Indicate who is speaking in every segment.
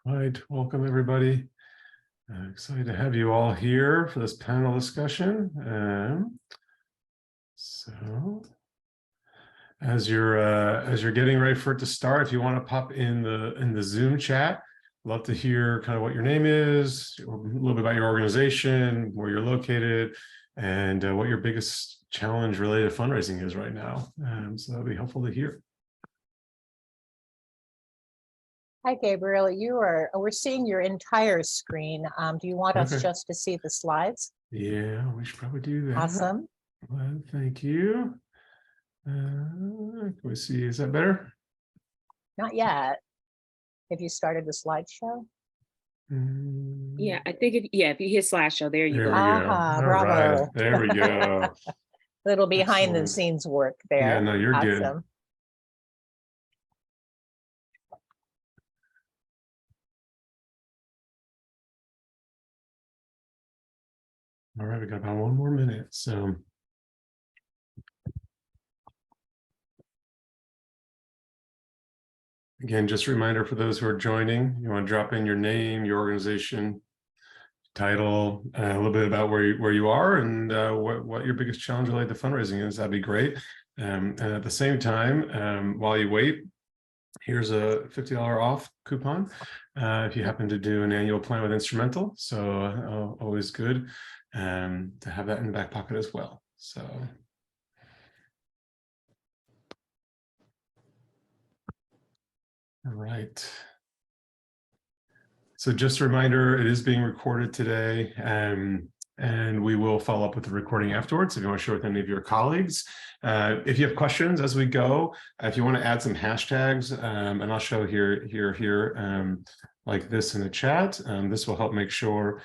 Speaker 1: All right, welcome everybody. Excited to have you all here for this panel discussion. So, as you're getting ready for it to start, if you want to pop in the Zoom chat, love to hear kind of what your name is, a little bit about your organization, where you're located, and what your biggest challenge related to fundraising is right now. So that'll be helpful to hear.
Speaker 2: Hi, Gabriel. We're seeing your entire screen. Do you want us just to see the slides?
Speaker 1: Yeah, we should probably do that.
Speaker 2: Awesome.
Speaker 1: Well, thank you. Can we see, is that better?
Speaker 2: Not yet. Have you started the slideshow?
Speaker 3: Yeah, I think if you hit slideshow, there you
Speaker 1: There
Speaker 3: go.
Speaker 1: we go.
Speaker 2: Aha,
Speaker 1: All
Speaker 2: bravo.
Speaker 1: right, there we go.
Speaker 2: Little behind the
Speaker 1: Excellent.
Speaker 2: scenes work there.
Speaker 1: Yeah, no, you're good.
Speaker 2: Awesome.
Speaker 1: All right, we got about 1 more minute. So again, just a reminder for those who are joining, you want to drop in your name, your organization, title, a little bit about where you are and what your biggest challenge related to fundraising is. That'd be great. And at the same time, while you wait, here's a $50 off coupon if you happen to do an annual plan with Instrumentl. So always good to have that in the back pocket as well. So. All right. So just a reminder, it is being recorded today, and we will follow up with the recording afterwards if you want to share with any of your colleagues. If you have questions as we go, if you want to add some hashtags, and I'll show here like this in the chat, this will help make sure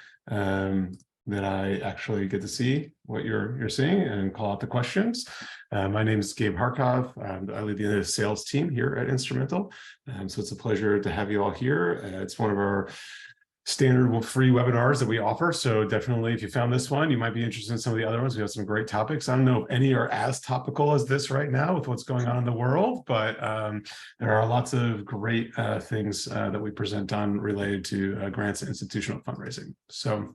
Speaker 1: that I actually get to see what you're seeing and call out the questions. My name is Gabe Harkov. I lead the sales team here at Instrumentl. So it's a pleasure to have you all here. It's one of our standard free webinars that we offer. So definitely, if you found this one, you might be interested in some of the other ones. We have some great topics. I don't know if any are as topical as this right now with what's going on in the world, but there are lots of great things that we present on related to grants and institutional fundraising. So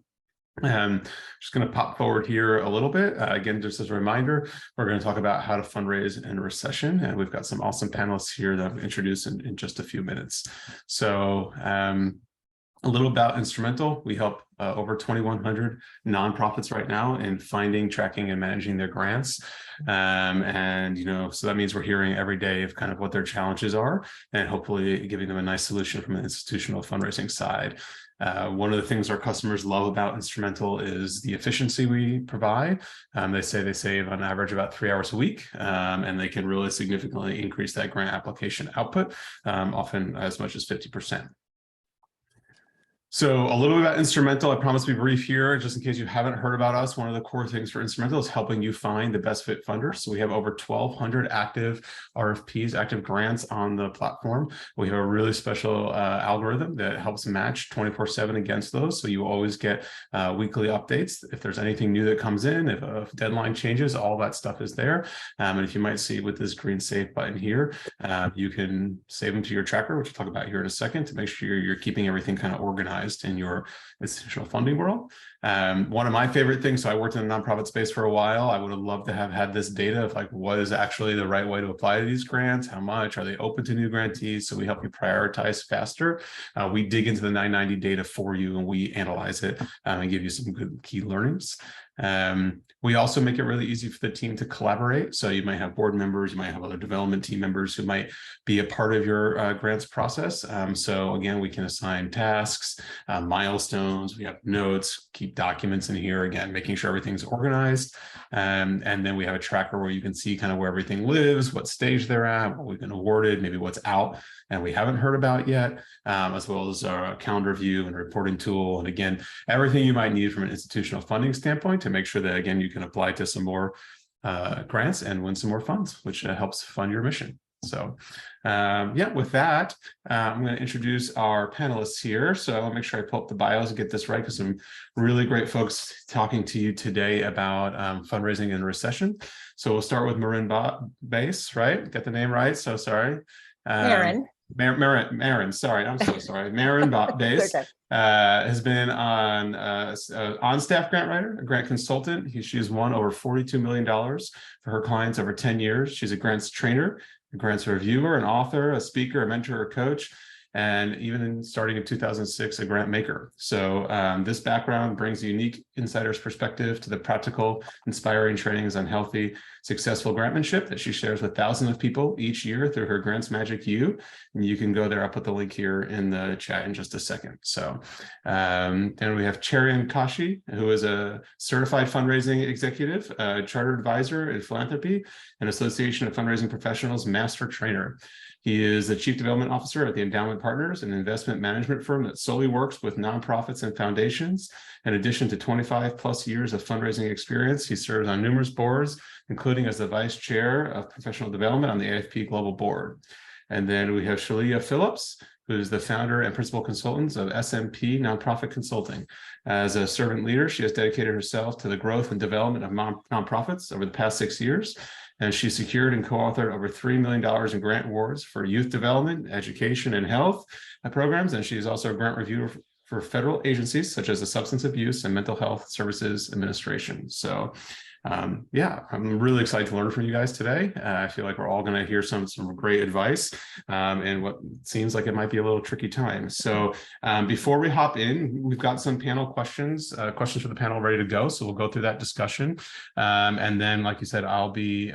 Speaker 1: just going to pop forward here a little bit. Again, just as a reminder, we're going to talk about how to fundraise in a recession. And we've got some awesome panelists here that I'll introduce in just a few minutes. So a little about Instrumentl. We help over 2,100 nonprofits right now in finding, tracking, and managing their grants. And, so that means we're hearing every day of kind of what their challenges are and hopefully giving them a nice solution from an institutional fundraising side. One of the things our customers love about Instrumentl is the efficiency we provide. They say they save on average about 3 hours a week, and they can really significantly increase that grant application output, often as much as 50%. So a little bit about Instrumentl. I promise to be brief here, just in case you haven't heard about us. One of the core things for Instrumentl is helping you find the best fit funders. So we have over 1,200 active RFPs, active grants on the platform. We have a really special algorithm that helps match 24/7 against those. So you always get weekly updates. If there's anything new that comes in, if a deadline changes, all that stuff is there. And if you might see with this green save button here, you can save them to your tracker, which we'll talk about here in a second, to make sure you're keeping everything kind of organized in your institutional funding world. One of my favorite things, so I worked in the nonprofit space for a while. I would have loved to have had this data of like, what is actually the right way to apply to these grants? How much? Are they open to new grantees? So we help you prioritize faster. We dig into the 990 data for you and we analyze it and give you some good key learnings. We also make it really easy for the team to collaborate. So you might have board members, you might have other development team members who might be a part of your grants process. So again, we can assign tasks, milestones, we have notes, keep documents in here, again, making sure everything's organized. And then we have a tracker where you can see kind of where everything lives, what stage they're at, what we've been awarded, maybe what's out and we haven't heard about yet, as well as our calendar view and reporting tool. And again, everything you might need from an institutional funding standpoint to make sure that, again, you can apply to some more grants and win some more funds, which helps fund your mission. So yeah, with that, I'm going to introduce our panelists here. So I want to make sure I pull up the bios and get this right, because some really great folks talking to you today about fundraising in a recession. So we'll start with Marin Base, right? Get the name right. So sorry.
Speaker 2: Marin.
Speaker 1: Marin, sorry, I'm so sorry. Marin Bays
Speaker 2: Okay.
Speaker 1: has been on staff grant writer, a grant consultant. She's won over $42 million for her clients over 10 years. She's a grants trainer, a grants reviewer, an author, a speaker, a mentor, a coach, and even starting in 2006, a grant maker. So this background brings a unique insider's perspective to the practical, inspiring trainings on healthy, successful grantmanship that she shares with thousands of people each year through her Grants Magic U. And you can go there. I'll put the link here in the chat in just a second. So then we have Cherian Kashi, who is a certified fundraising executive, a chartered advisor in philanthropy, and Association of Fundraising Professionals master trainer. He is the Chief Development Officer at the Endowment Partners, an investment management firm that solely works with nonprofits and foundations. In addition to 25 plus years of fundraising experience, he serves on numerous boards, including as the Vice Chair of Professional Development on the AFP Global Board. And then we have Shalia Phillips, who is the founder and principal consultant of SMP Nonprofit Consulting. As a servant leader, she has dedicated herself to the growth and development of nonprofits over the past 6 years. And she secured and co-authored over $3 million in grant awards for youth development, education, and health programs. And she's also a grant reviewer for federal agencies such as the Substance Abuse and Mental Health Services Administration. So yeah, I'm really excited to learn from you guys today. I feel like we're all going to hear some great advice in what seems like it might be a little tricky time. So before we hop in, we've got some panel questions for the panel ready to go. So we'll go through that discussion. And then, like you said, I'll be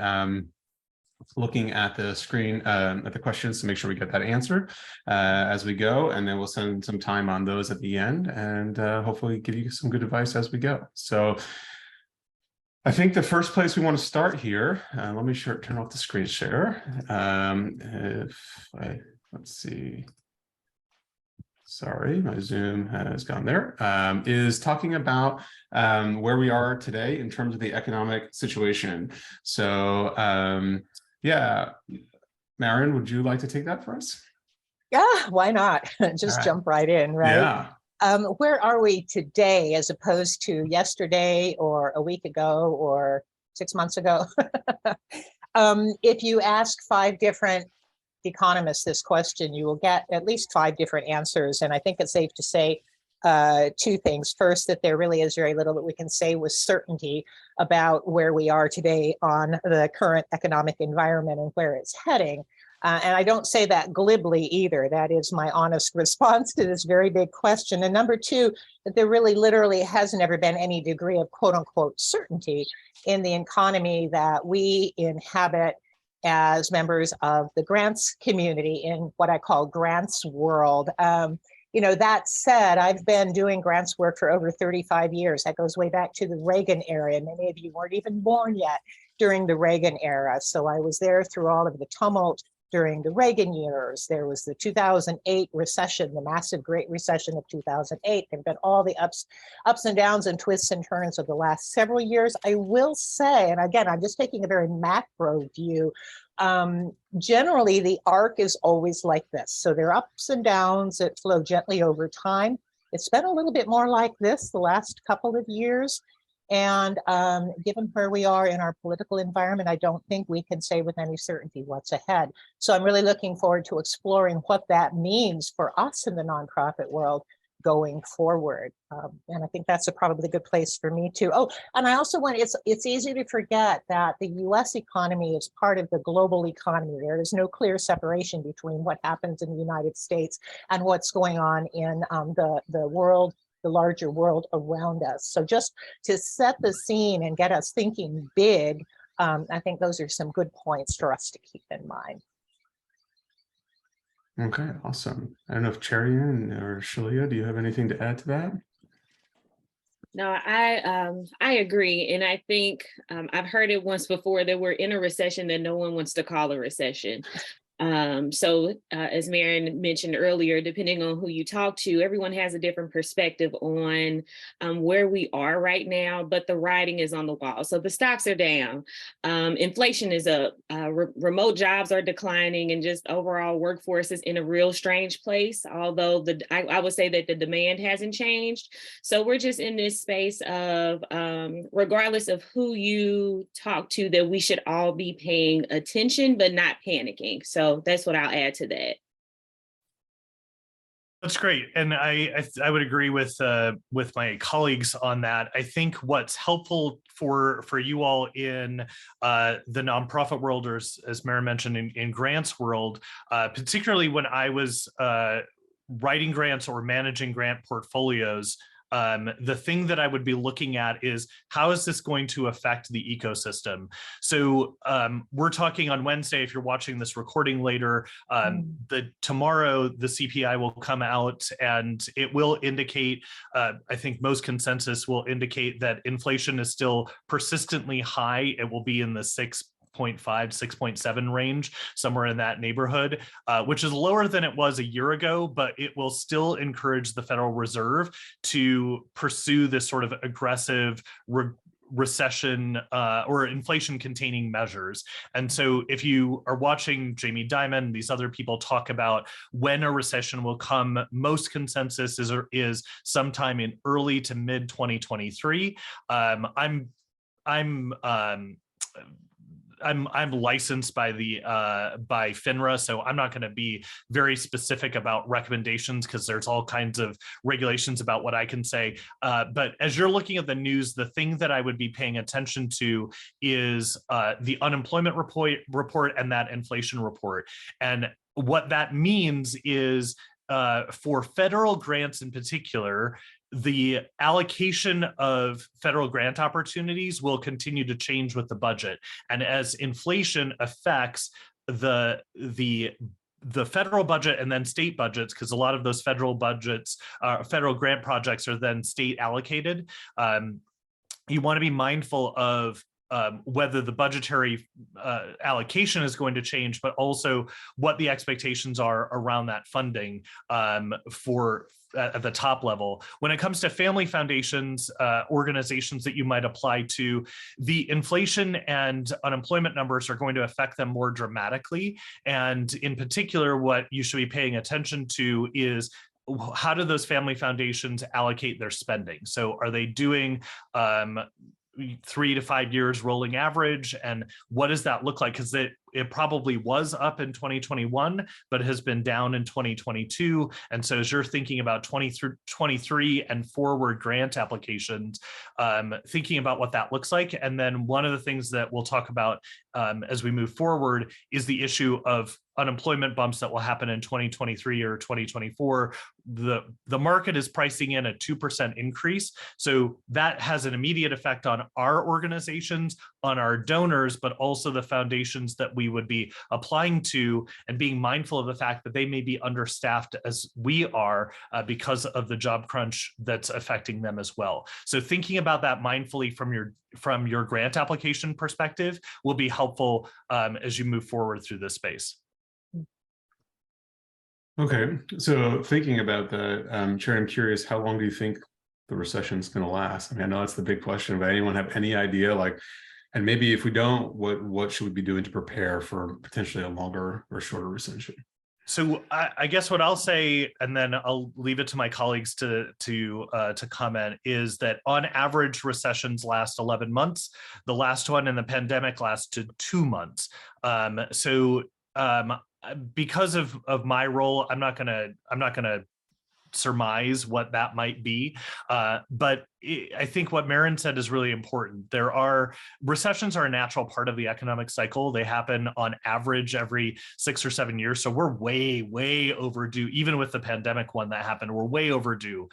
Speaker 1: looking at the screen at the questions to make sure we get that answered as we go. And then we'll spend some time on those at the end and hopefully give you some good advice as we go. So I think the first place we want to start here, let me turn off the screen share. Let's see. Sorry, my Zoom has gone there. Is talking about where we are today in terms of the economic situation. So yeah, Marin, would you like to take that for us?
Speaker 2: Yeah, why not? Just jump right in, right?
Speaker 1: Yeah.
Speaker 2: Where are we today as opposed to yesterday or a week ago or 6 months ago? If you ask 5 different economists this question, you will get at least 5 different answers. And I think it's safe to say 2 things. First, that there really is very little that we can say with certainty about where we are today on the current economic environment and where it's heading. And I don't say that glibly either. That is my honest response to this very big question. And number 2, that there really literally has never been any degree of quote unquote certainty in the economy that we inhabit as members of the grants community in what I call grants world. You know, that said, I've been doing grants work for over 35 years. That goes way back to the Reagan era. And many of you weren't even born yet during the Reagan era. So I was there through all of the tumult during the Reagan years. There was the 2008 recession, the massive Great Recession of 2008. There have been all the ups and downs and twists and turns of the last several years. I will say, and again, I'm just taking a very macro view, generally the arc is always like this. So there are ups and downs that flow gently over time. It's been a little bit more like this the last couple of years. And given where we are in our political environment, I don't think we can say with any certainty what's ahead. So I'm really looking forward to exploring what that means for us in the nonprofit world going forward. And I think that's probably a good place for me too. Oh, and I also want, it's easy to forget that the US economy is part of the global economy. There is no clear separation between what happens in the United States and what's going on in the world, the larger world around us. So just to set the scene and get us thinking big, I think those are some good points for us to keep in mind.
Speaker 1: Okay, awesome. I don't know if Cherian or Shalia, do you have anything to add to that?
Speaker 3: No, I agree. And I think I've heard it once before that we're in a recession that no one wants to call a recession. So as Marin mentioned earlier, depending on who you talk to, everyone has a different perspective on where we are right now, but the writing is on the wall. So the stocks are down, inflation is up, remote jobs are declining, and just overall workforce is in a real strange place, although I would say that the demand hasn't changed. So we're just in this space of, regardless of who you talk to, that we should all be paying attention, but not panicking. So that's what I'll add to that.
Speaker 4: That's great, and I would agree with my colleagues on that. I think what's helpful for you all in the nonprofit world, or as Maren mentioned, in grants world, particularly when I was writing grants or managing grant portfolios. The thing that I would be looking at is how is this going to affect the ecosystem? So we're talking on Wednesday. If you're watching this recording later, tomorrow the CPI will come out and it will indicate, I think most consensus will indicate that inflation is still persistently high. It will be in the 6.5, 6.7 range, somewhere in that neighborhood, which is lower than it was a year ago, but it will still encourage the Federal Reserve to pursue this sort of aggressive recession or inflation containing measures. And so if you are watching Jamie Dimon, these other people talk about when a recession will come, most consensus is sometime in early to mid 2023. I'm licensed by by FINRA, so I'm not going to be very specific about recommendations because there's all kinds of regulations about what I can say. But as you're looking at the news, the thing that I would be paying attention to is the unemployment report and that inflation report. And what that means is for federal grants in particular, the allocation of federal grant opportunities will continue to change with the budget. And as inflation affects the federal budget and then state budgets, because a lot of those federal budgets, federal grant projects are then state allocated, you want to be mindful of whether the budgetary allocation is going to change, but also what the expectations are around that funding for at the top level. When it comes to family foundations, organizations that you might apply to, the inflation and unemployment numbers are going to affect them more dramatically. And in particular, what you should be paying attention to is how do those family foundations allocate their spending? So are they doing 3 to 5 years rolling average, and what does that look like? Because it probably was up in 2021, but has been down in 2022. And so as you're thinking about 23 and forward grant applications, thinking about what that looks like. And then one of the things that we'll talk about as we move forward is the issue of unemployment bumps that will happen in 2023 or 2024. The market is pricing in a 2% increase. So that has an immediate effect on our organizations, on our donors, but also the foundations that we would be applying to, and being mindful of the fact that they may be understaffed as we are because of the job crunch that's affecting them as well. So thinking about that mindfully from your grant application perspective will be helpful as you move forward through this space.
Speaker 1: Okay, so thinking about that, Chair, I'm curious, how long do you think the recession is going to last? I mean, I know that's the big question, but anyone have any idea, like, and maybe if we don't, what should we be doing to prepare for potentially a longer or shorter recession?
Speaker 4: So I guess what I'll say, and then I'll leave it to my colleagues to comment, is that on average recessions last 11 months. The last one in the pandemic lasted 2 months. Because of my role, I'm not gonna surmise what that might be, but I think what Maren said is really important. Recessions are a natural part of the economic cycle. They happen on average every 6 or 7 years. So we're way overdue. Even with the pandemic one that happened, we're way overdue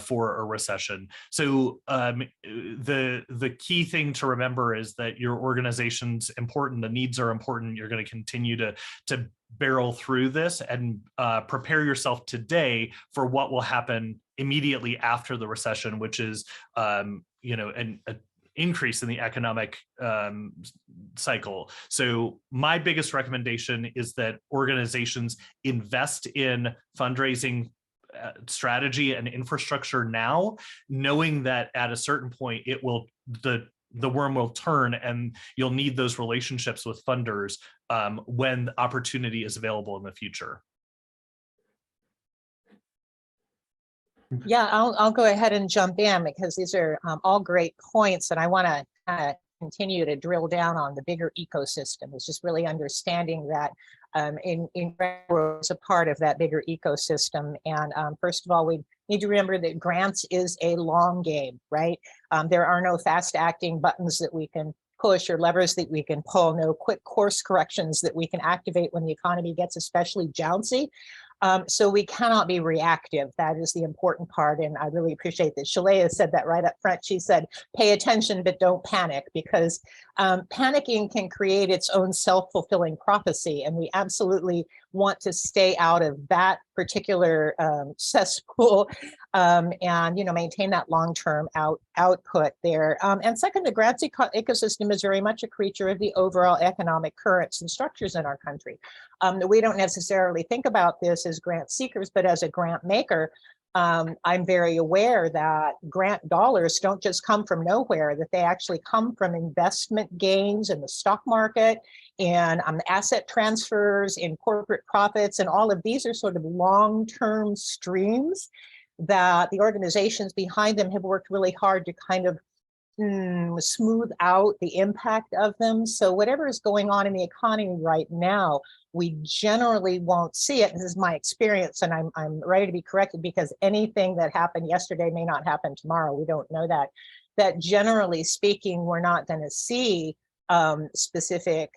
Speaker 4: for a recession. So the key thing to remember is that your organization's important. The needs are important. You're going to continue to barrel through this and prepare yourself today for what will happen immediately after the recession, which is an increase in the economic cycle. So my biggest recommendation is that organizations invest in fundraising strategy and infrastructure now, knowing that at a certain point the worm will turn and you'll need those relationships with funders when opportunity is available in the future.
Speaker 2: Yeah, I'll go ahead and jump in because these are all great points, and I want to kind of continue to drill down on the bigger ecosystem. It's just really understanding that in as a part of that bigger ecosystem. And first of all, we need to remember that grants is a long game, right? There are no fast acting buttons that we can push or levers that we can pull, no quick course corrections that we can activate when the economy gets especially jouncy. So we cannot be reactive. That is the important part. And I really appreciate that Shalea said that right up front. She said, pay attention, but don't panic, because panicking can create its own self-fulfilling prophecy. And we absolutely want to stay out of that particular cesspool and, maintain that long-term output there. And second, the grants ecosystem is very much a creature of the overall economic currents and structures in our country. We don't necessarily think about this as grant seekers, but as a grant maker, I'm very aware that grant dollars don't just come from nowhere, that they actually come from investment gains in the stock market and asset transfers in corporate profits. And all of these are sort of long-term streams that the organizations behind them have worked really hard to kind of smooth out the impact of them. So whatever is going on in the economy right now, we generally won't see it. This is my experience, and I'm ready to be corrected, because anything that happened yesterday may not happen tomorrow. We don't know that. That generally speaking, we're not going to see specific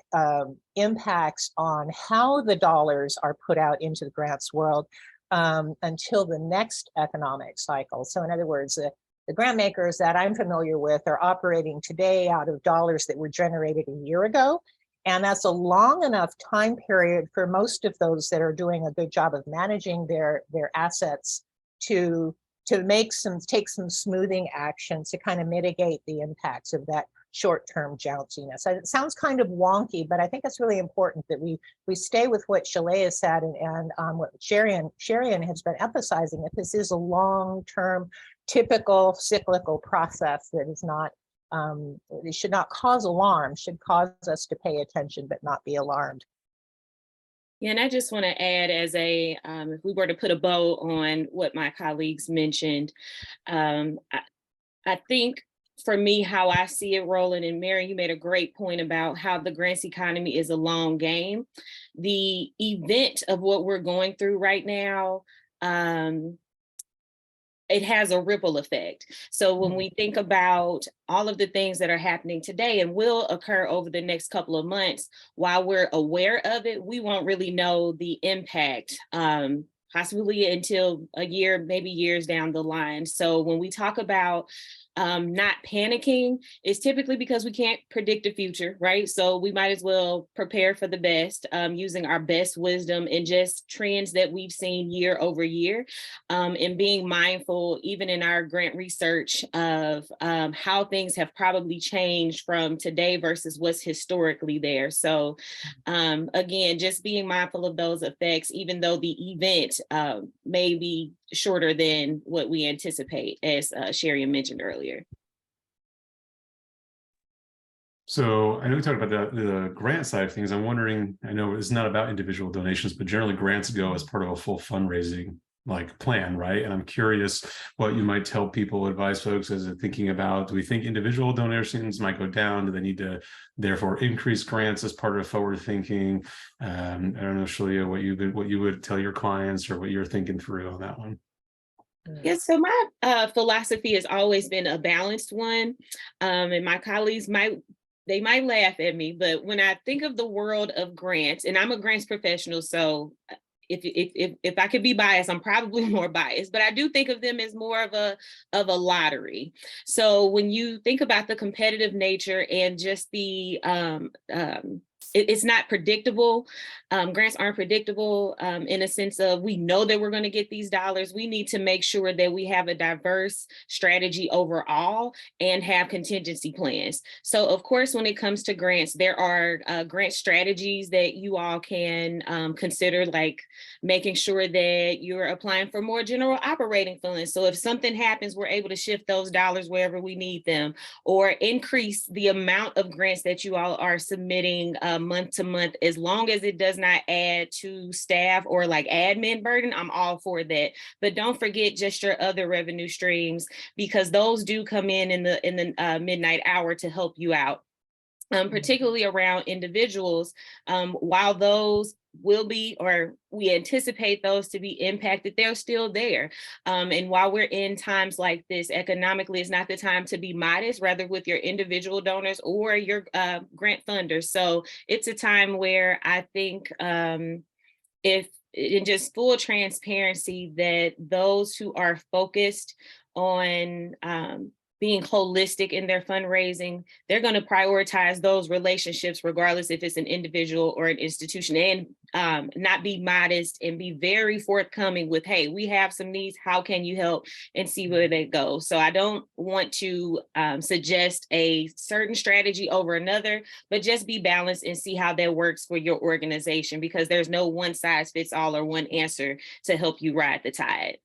Speaker 2: impacts on how the dollars are put out into the grants world until the next economic cycle. So in other words, the grant makers that I'm familiar with are operating today out of dollars that were generated a year ago. And that's a long enough time period for most of those that are doing a good job of managing their assets to take some smoothing action to kind of mitigate the impacts of that short-term jounciness. It sounds kind of wonky, but I think it's really important that we stay with what Shalea said and what Sharian has been emphasizing, that this is a long-term, typical cyclical process that is not, it should not cause alarm, should cause us to pay attention, but not be alarmed.
Speaker 3: Yeah, and I just want to add, as if we were to put a bow on what my colleagues mentioned, I think for me, how I see it rolling, and Mary, you made a great point about how the grants economy is a long game. The event of what we're going through right now, it has a ripple effect. So when we think about all of the things that are happening today and will occur over the next couple of months, while we're aware of it, we won't really know the impact, possibly until a year, maybe years down the line. So when we talk about not panicking, it's typically because we can't predict the future, right? So we might as well prepare for the best, using our best wisdom and just trends that we've seen year over year, and being mindful, even in our grant research, of how things have probably changed from today versus what's historically there. So again, just being mindful of those effects, even though the event may be shorter than what we anticipate, as Sherry mentioned earlier.
Speaker 1: So I know we talked about the grant side of things. I'm wondering, I know it's not about individual donations, but generally grants go as part of a full fundraising plan, right? And I'm curious what you might tell people, advise folks as they're thinking about, do we think individual donations might go down? Do they need to therefore increase grants as part of forward thinking? I don't know, Shalia, what you would tell your clients or what you're thinking through on that one.
Speaker 3: Yes, so my philosophy has always been a balanced one, and my colleagues might laugh at me, but when I think of the world of grants, and I'm a grants professional, so if I could be biased, I'm probably more biased, but I do think of them as more of a lottery. So when you think about the competitive nature and just the it's not predictable. Grants aren't predictable in a sense of, we know that we're going to get these dollars. We need to make sure that we have a diverse strategy overall and have contingency plans. So of course, when it comes to grants, there are grant strategies that you all can consider, like making sure that you're applying for more general operating funds. So if something happens, we're able to shift those dollars wherever we need them, or increase the amount of grants that you all are submitting month to month, as long as it does not add to staff or like admin burden. I'm all for that. But don't forget just your other revenue streams, because those do come in the midnight hour to help you out. Particularly around individuals, while those will be, or we anticipate those to be impacted, they're still there. And while we're in times like this, economically, it's not the time to be modest, rather with your individual donors or your grant funders. So it's a time where I think if in just full transparency, that those who are focused on being holistic in their fundraising, they're going to prioritize those relationships, regardless if it's an individual or an institution, and not be modest and be very forthcoming with, hey, we have some needs, how can you help, and see where they go. So I don't want to suggest a certain strategy over another, but just be balanced and see how that works for your organization, because there's no one size fits all or one answer to help you ride the tide.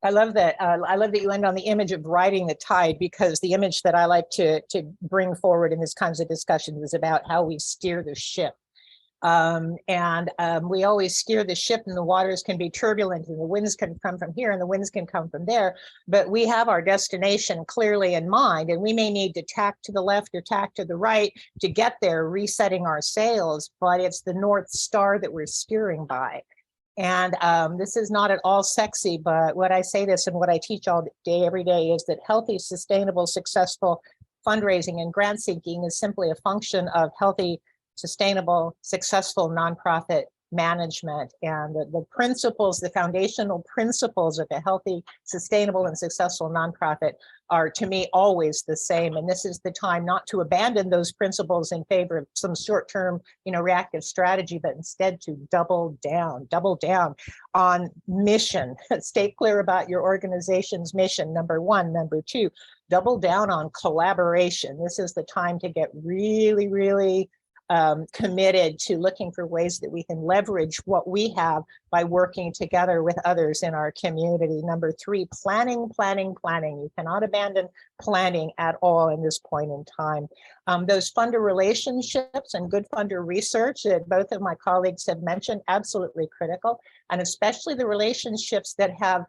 Speaker 2: I love that. I love that you end on the image of riding the tide, because the image that I like to bring forward in this kinds of discussions is about how we steer the ship. We always steer the ship, and the waters can be turbulent, and the winds can come from here and the winds can come from there, but we have our destination clearly in mind, and we may need to tack to the left or tack to the right to get there, resetting our sails, but it's the North Star that we're steering by. And this is not at all sexy, but what I say this and what I teach all day, every day, is that healthy, sustainable, successful fundraising and grant seeking is simply a function of healthy, sustainable, successful nonprofit management. And the principles, the foundational principles of a healthy, sustainable, and successful nonprofit are, to me, always the same. And this is the time not to abandon those principles in favor of some short-term, reactive strategy, but instead to double down on mission. Stay clear about your organization's mission, number one. Number two, double down on collaboration. This is the time to get really, really committed to looking for ways that we can leverage what we have by working together with others in our community. Number three, planning. You cannot abandon planning at all in this point in time. Those funder relationships and good funder research that both of my colleagues have mentioned, absolutely critical, and especially the relationships that have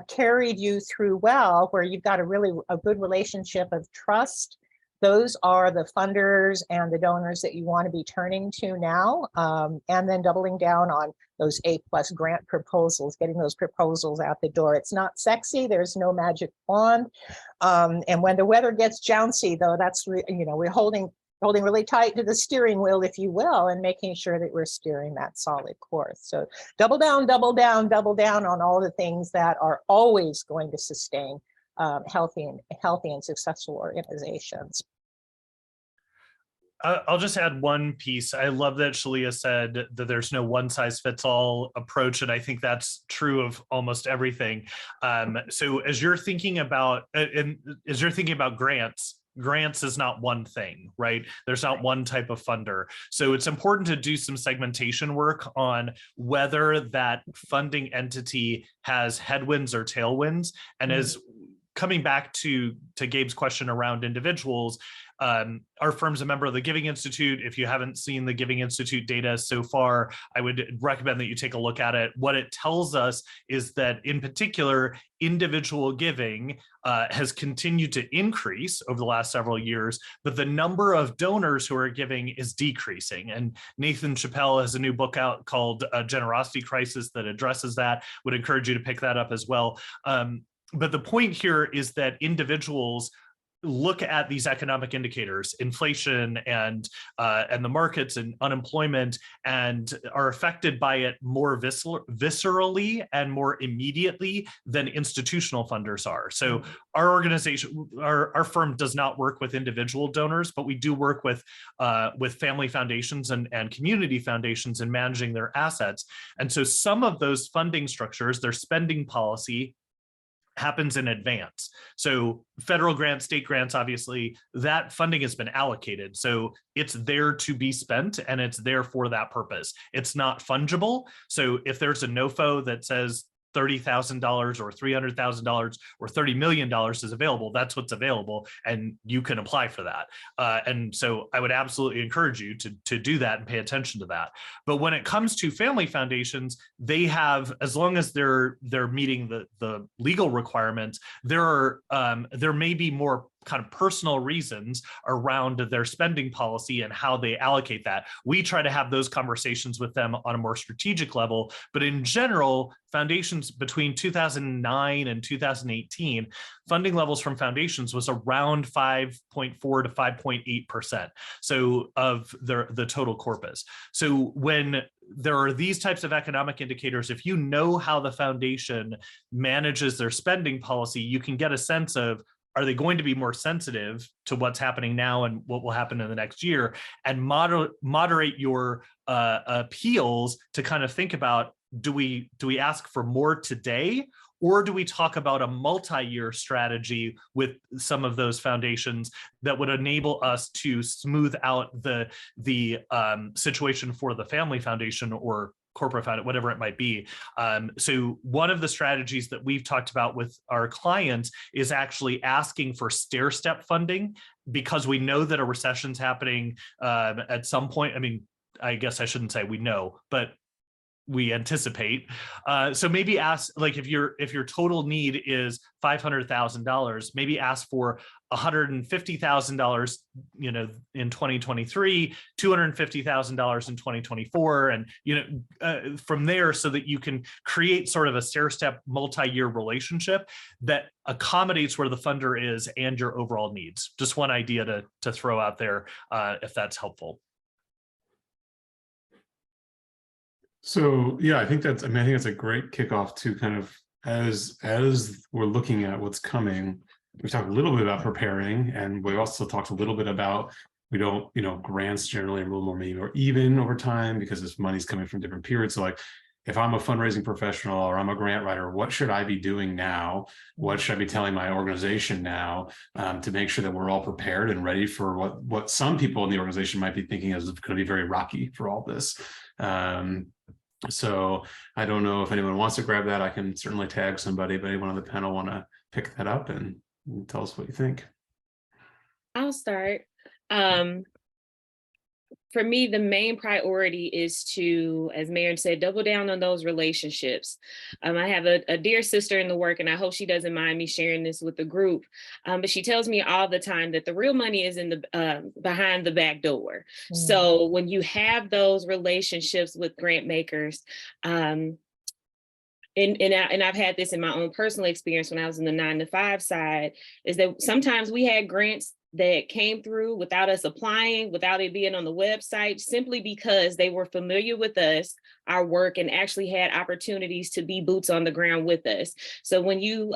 Speaker 2: carried you through well, where you've got a good relationship of trust. Those are the funders and the donors that you want to be turning to now, and then doubling down on those A+ grant proposals, getting those proposals out the door. It's not sexy, there's no magic wand. And when the weather gets jouncy, though, that's, we're holding really tight to the steering wheel, if you will, and making sure that we're steering that solid course. So double down on all the things that are always going to sustain healthy and successful organizations.
Speaker 4: I'll just add one piece. I love that Shalia said that there's no one size fits all approach, and I think that's true of almost everything. So as you're thinking about grants is not one thing, right? There's not one type of funder. So it's important to do some segmentation work on whether that funding entity has headwinds or tailwinds. And as coming back to Gabe's question around individuals, our firm's a member of the Giving Institute. If you haven't seen the Giving Institute data so far, I would recommend that you take a look at it. What it tells us is that, in particular, individual giving has continued to increase over the last several years, but the number of donors who are giving is decreasing. And Nathan Chappell has a new book out called Generosity Crisis that addresses that. Would encourage you to pick that up as well. But the point here is that individuals look at these economic indicators, inflation and the markets and unemployment, and are affected by it more viscerally and more immediately than institutional funders are. So our organization, our firm does not work with individual donors, but we do work with family foundations and community foundations in managing their assets. And so some of those funding structures, their spending policy, happens in advance. So federal grants, state grants, obviously, that funding has been allocated. So it's there to be spent, and it's there for that purpose. It's not fungible. So if there's a NOFO that says $30,000 or $300,000 or $30 million is available, that's what's available, and you can apply for that. And so I would absolutely encourage you to do that and pay attention to that. But when it comes to family foundations, they have, as long as they're meeting the legal requirements, there may be more kind of personal reasons around their spending policy and how they allocate that. We try to have those conversations with them on a more strategic level, but in general, foundations between 2009 and 2018, funding levels from foundations was around 5.4 to 5.8%. So of the total corpus. So when there are these types of economic indicators, if you know how the foundation manages their spending policy, you can get a sense of, are they going to be more sensitive to what's happening now and what will happen in the next year, and moderate your appeals to kind of think about, do we ask for more today, or do we talk about a multi-year strategy with some of those foundations that would enable us to smooth out the situation for the family foundation or corporate foundation, whatever it might be. So one of the strategies that we've talked about with our clients is actually asking for stair-step funding, because we know that a recession's happening at some point. I mean, I guess I shouldn't say we know, but we anticipate. So maybe ask, like, if your total need is $500,000, maybe ask for $150,000, in 2023, $250,000 in 2024, and from there, so that you can create sort of a stair-step multi-year relationship that accommodates where the funder is and your overall needs. Just one idea to throw out there, if that's helpful.
Speaker 1: So yeah, I think that's a great kickoff to kind of, as we're looking at what's coming. We talked a little bit about preparing, and we also talked a little bit about, we don't, grants generally are a little more maybe or even over time because this money's coming from different periods. So like, if I'm a fundraising professional or I'm a grant writer, what should I be doing now? What should I be telling my organization now, to make sure that we're all prepared and ready for what some people in the organization might be thinking is going to be very rocky for all this. So I don't know if anyone wants to grab that. I can certainly tag somebody, but anyone on the panel want to pick that up and tell us what you think?
Speaker 3: I'll start. For me, the main priority is to, as Maren said, double down on those relationships. I have a dear sister in the work, and I hope she doesn't mind me sharing this with the group. But she tells me all the time that the real money is in the behind the back door. So when you have those relationships with grant makers, and I've had this in my own personal experience when I was in the 9-to-5 side, is that sometimes we had grants that came through without us applying, without it being on the website, simply because they were familiar with us, our work, and actually had opportunities to be boots on the ground with us. So when you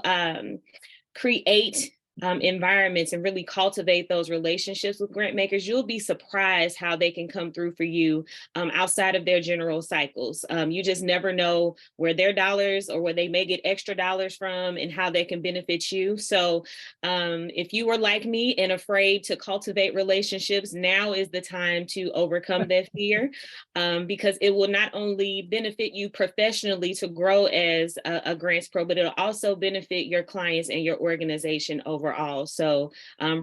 Speaker 3: create environments and really cultivate those relationships with grant makers, you'll be surprised how they can come through for you outside of their general cycles. You just never know where their dollars or where they may get extra dollars from and how they can benefit you. So if you were like me and afraid to cultivate relationships, now is the time to overcome that fear, because it will not only benefit you professionally to grow as a grants pro, but it'll also benefit your clients and your organization overall. So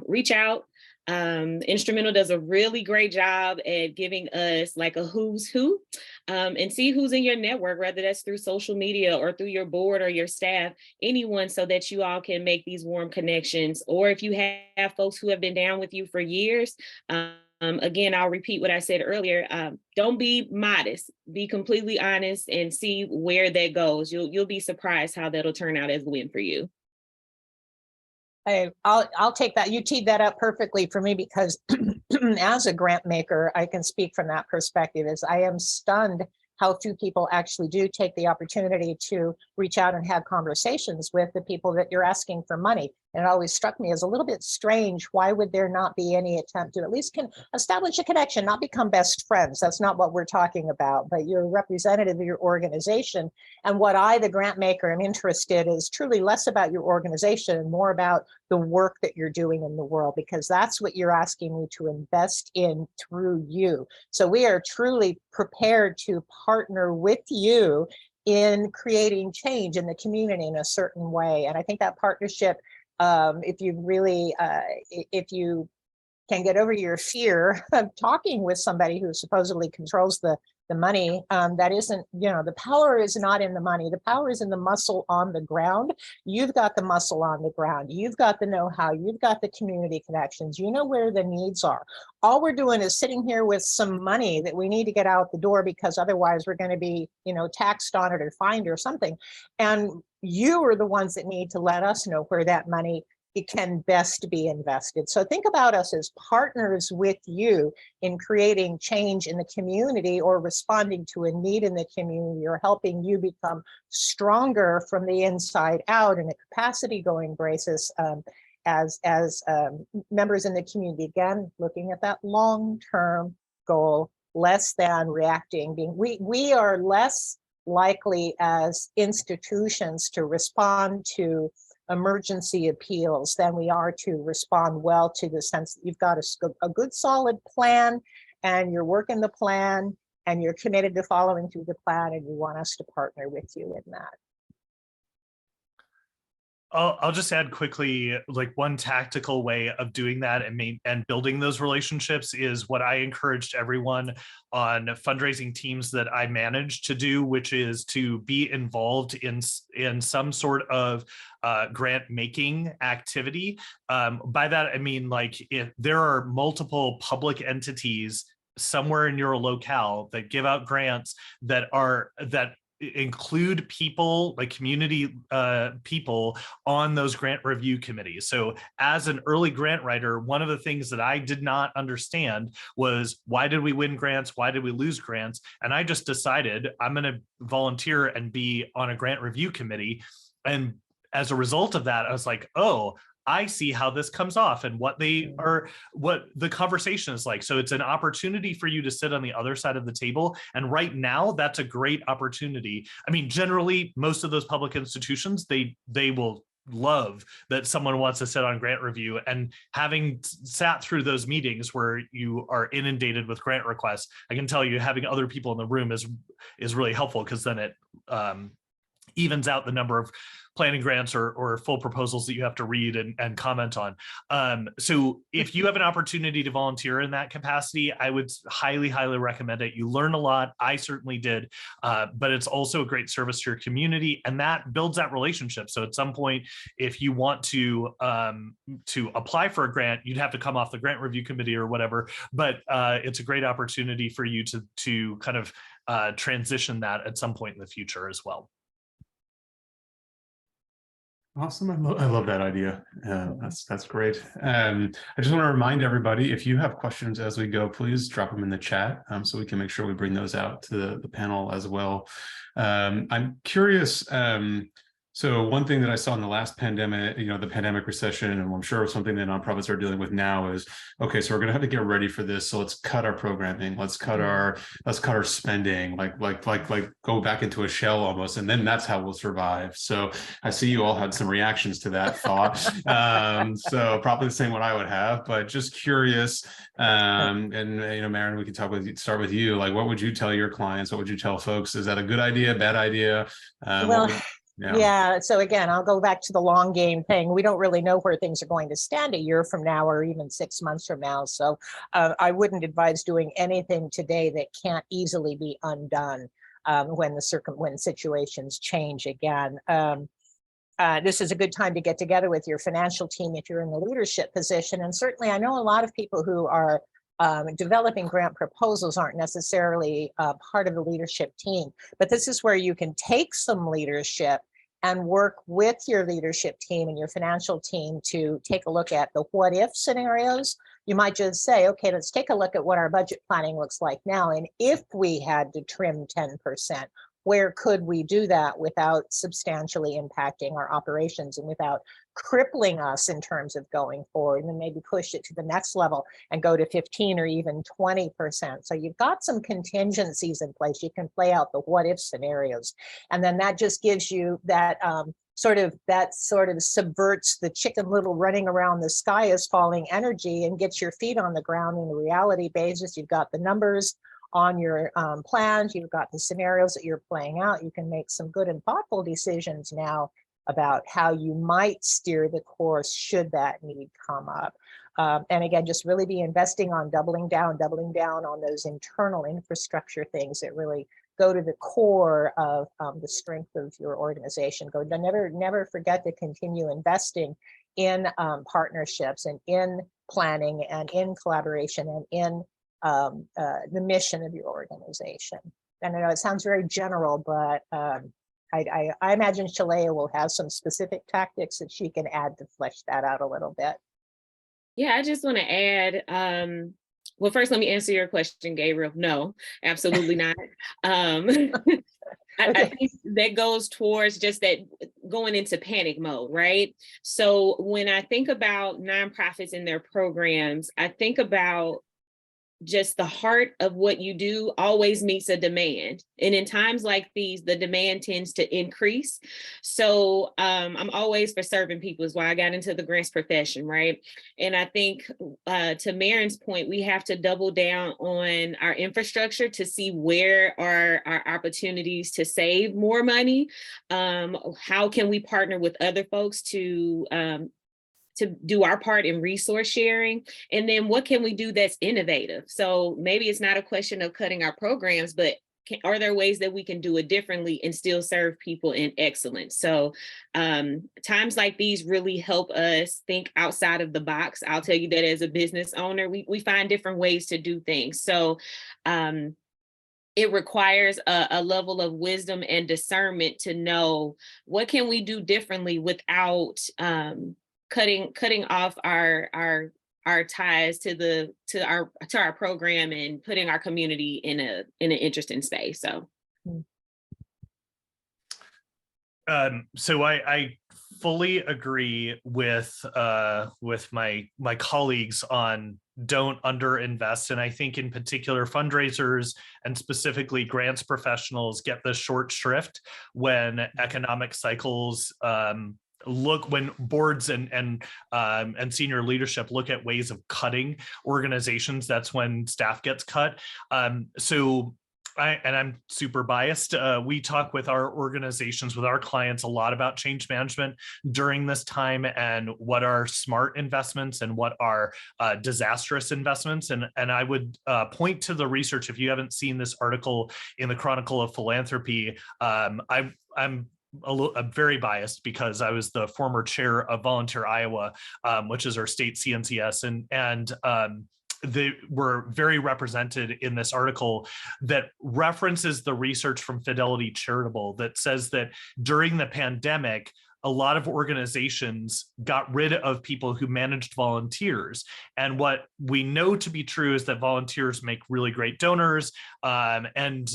Speaker 3: reach out. Instrumentl does a really great job at giving us like a who's who, and see who's in your network, whether that's through social media or through your board or your staff, anyone, so that you all can make these warm connections. Or if you have folks who have been down with you for years, again, I'll repeat what I said earlier. Don't be modest, be completely honest, and see where that goes. You'll be surprised how that'll turn out as a win for you.
Speaker 2: I'll take that. You teed that up perfectly for me, because as a grant maker, I can speak from that perspective. As I am stunned how few people actually do take the opportunity to reach out and have conversations with the people that you're asking for money. And it always struck me as a little bit strange. Why would there not be any attempt to at least establish a connection, not become best friends? That's not what we're talking about, but you're a representative of your organization. And what I, the grant maker, am interested is truly less about your organization and more about the work that you're doing in the world, because that's what you're asking me to invest in through you. So we are truly prepared to partner with you in creating change in the community in a certain way. And I think that partnership, if you can get over your fear of talking with somebody who supposedly controls the the money. That isn't, the power is not in the money. The power is in the muscle on the ground. You've got the muscle on the ground. You've got the know-how. You've got the community connections. You know where the needs are. All we're doing is sitting here with some money that we need to get out the door because otherwise we're going to be, taxed on it or fined or something. And you are the ones that need to let us know where that money it can best be invested. So think about us as partners with you in creating change in the community or responding to a need in the community or helping you become stronger from the inside out in a capacity going basis as members in the community. Again, looking at that long-term goal, less than reacting. We are less likely as institutions to respond to emergency appeals than we are to respond well to the sense that you've got a good solid plan and you're working the plan and you're committed to following through the plan and you want us to partner with you in that.
Speaker 4: I'll just add quickly, like one tactical way of doing that and building those relationships is what I encouraged everyone on fundraising teams that I manage to do, which is to be involved in some sort of grant making activity. By that, I mean, like if there are multiple public entities somewhere in your locale that give out grants that include people like community people on those grant review committees. So as an early grant writer, one of the things that I did not understand was, why did we win grants? Why did we lose grants? And I just decided I'm going to volunteer and be on a grant review committee. And as a result of that, I was like, oh, I see how this comes off and what the conversation is like. So it's an opportunity for you to sit on the other side of the table. And right now, that's a great opportunity. I mean, generally, most of those public institutions, they will love that someone wants to sit on grant review, and having sat through those meetings where you are inundated with grant requests, I can tell you having other people in the room is really helpful, because then it evens out the number of planning grants or full proposals that you have to read and comment on. So if you have an opportunity to volunteer in that capacity, I would highly, highly recommend it. You learn a lot. I certainly did, but it's also a great service to your community, and that builds that relationship. So at some point, if you want to apply for a grant, you'd have to come off the grant review committee or whatever, but it's a great opportunity for you to kind of transition that at some point in the future as well.
Speaker 1: Awesome. I love that idea. That's great. I just want to remind everybody, if you have questions as we go, please drop them in the chat so we can make sure we bring those out to the panel as well. I'm curious. So one thing that I saw in the last pandemic, the pandemic recession, and I'm sure something that nonprofits are dealing with now is, okay, so we're going to have to get ready for this. So let's cut our programming. Let's cut our spending, like go back into a shell almost. And then that's how we'll survive. So I see you all had some reactions to that thought. So probably the same what I would have, but just curious. And Maren, we can start with you. Like, what would you tell your clients? What would you tell folks? Is that a good idea, bad idea?
Speaker 2: Yeah. So again, I'll go back to the long game thing. We don't really know where things are going to stand a year from now or even 6 months from now. So I wouldn't advise doing anything today that can't easily be undone when situations change again. This is a good time to get together with your financial team if you're in the leadership position. And certainly I know a lot of people who are developing grant proposals aren't necessarily part of the leadership team, but this is where you can take some leadership and work with your leadership team and your financial team to take a look at the what if scenarios. You might just say, okay, let's take a look at what our budget planning looks like now. And if we had to trim 10%, where could we do that without substantially impacting our operations and without crippling us in terms of going forward, and then maybe push it to the next level and go to 15 or even 20%. So you've got some contingencies in place. You can play out the what if scenarios. And then that just gives you that sort of subverts the chicken little running around the sky is falling energy and gets your feet on the ground in a reality basis. You've got the numbers on your plans, you've got the scenarios that you're playing out. You can make some good and thoughtful decisions now about how you might steer the course should that need come up. And again, just really be investing on doubling down on those internal infrastructure things that really go to the core of the strength of your organization. Never forget to continue investing in partnerships and in planning and in collaboration and in the mission of your organization. And I know it sounds very general, but I imagine Shalea will have some specific tactics that she can add to flesh that out a little bit.
Speaker 3: Yeah, I just want to add, well, first, let me answer your question, Gabriel. No, absolutely not. I think that goes towards just that going into panic mode, right? So when I think about nonprofits and their programs, I think about just the heart of what you do always meets a demand. And in times like these, the demand tends to increase. So I'm always for serving people is why I got into the grants profession, right? And I think to Maren's point, we have to double down on our infrastructure to see where are our opportunities to save more money. How can we partner with other folks to do our part in resource sharing? And then what can we do that's innovative? So maybe it's not a question of cutting our programs, but are there ways that we can do it differently and still serve people in excellence? So times like these really help us think outside of the box. I'll tell you that as a business owner, we find different ways to do things. So it requires a level of wisdom and discernment to know what can we do differently without cutting off our ties to our program and putting our community in an interesting space. So
Speaker 4: I fully agree with my colleagues on don't underinvest. And I think in particular fundraisers and specifically grants professionals get the short shrift when economic cycles when boards and senior leadership look at ways of cutting organizations. That's when staff gets cut. I'm super biased. We talk with our organizations, with our clients a lot about change management during this time and what are smart investments and what are disastrous investments. And I would point to the research. If you haven't seen this article in the Chronicle of Philanthropy, I'm very biased because I was the former chair of Volunteer Iowa, which is our state CNCS, and they were very represented in this article that references the research from Fidelity Charitable that says that during the pandemic, a lot of organizations got rid of people who managed volunteers. And what we know to be true is that volunteers make really great donors. And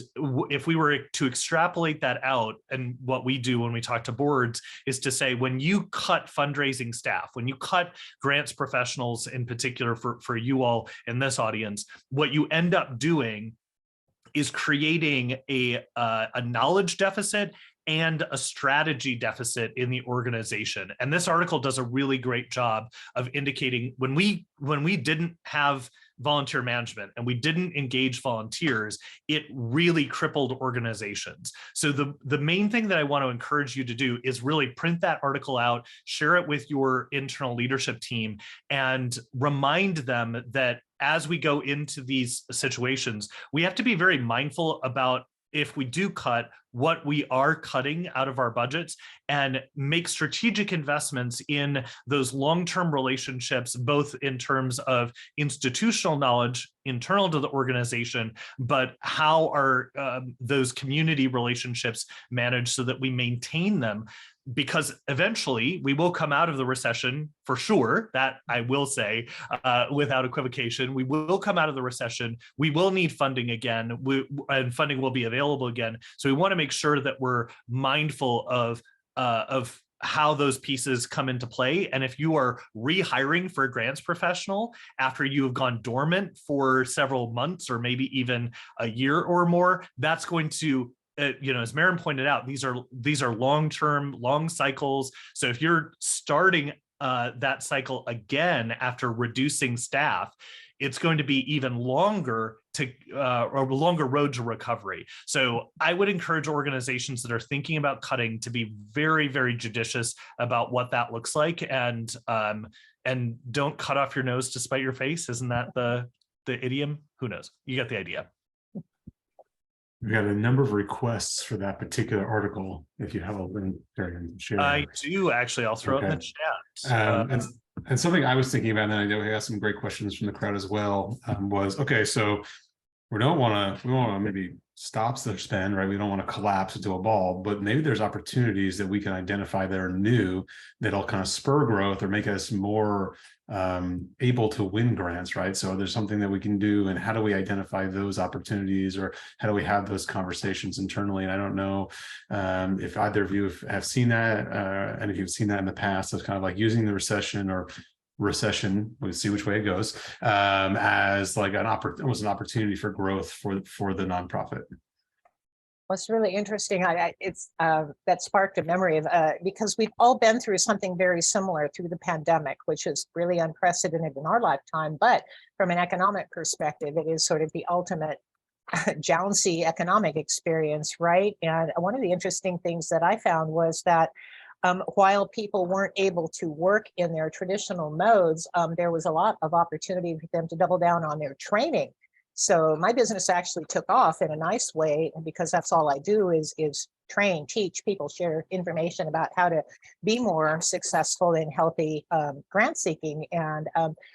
Speaker 4: if we were to extrapolate that out, and what we do when we talk to boards is to say, when you cut fundraising staff, when you cut grants professionals in particular for you all in this audience, what you end up doing is creating a knowledge deficit and a strategy deficit in the organization. And this article does a really great job of indicating when we didn't have volunteer management and we didn't engage volunteers, it really crippled organizations. So the main thing that I want to encourage you to do is really print that article out, share it with your internal leadership team, and remind them that as we go into these situations, we have to be very mindful about, if we do cut, what we are cutting out of our budgets, and make strategic investments in those long-term relationships, both in terms of institutional knowledge internal to the organization, but how are those community relationships managed so that we maintain them. Because eventually we will come out of the recession for sure, that I will say without equivocation. We will come out of the recession. We will need funding again, and funding will be available again. So we want to make sure that we're mindful of how those pieces come into play. And if you are rehiring for a grants professional after you have gone dormant for several months or maybe even a year or more, that's going to, as Maren pointed out, these are long-term, long cycles. So if you're starting that cycle again after reducing staff, it's going to be even longer a longer road to recovery. So I would encourage organizations that are thinking about cutting to be very, very judicious about what that looks like, and and don't cut off your nose to spite your face. Isn't that the idiom? Who knows? You got the idea.
Speaker 1: We got a number of requests for that particular article. If you have a link there, you can share.
Speaker 4: I do actually. I'll throw it in the chat.
Speaker 1: And something I was thinking about, and I know we got some great questions from the crowd as well, was, okay, so we don't want to maybe stop the spend, right? We don't want to collapse into a ball, but maybe there's opportunities that we can identify that are new that'll kind of spur growth or make us more able to win grants, right? So there's something that we can do, and how do we identify those opportunities, or how do we have those conversations internally? And I don't know if either of you have seen that, and if you've seen that in the past, it's kind of like using the recession, we'll see which way it goes, as like almost an opportunity for growth for the nonprofit.
Speaker 2: What's really interesting, it's that sparked a memory of, because we've all been through something very similar through the pandemic, which is really unprecedented in our lifetime. But from an economic perspective, it is sort of the ultimate jouncy economic experience, right? And one of the interesting things that I found was that while people weren't able to work in their traditional modes, there was a lot of opportunity for them to double down on their training. So my business actually took off in a nice way, because that's all I do is train, teach people, share information about how to be more successful in healthy grant seeking. And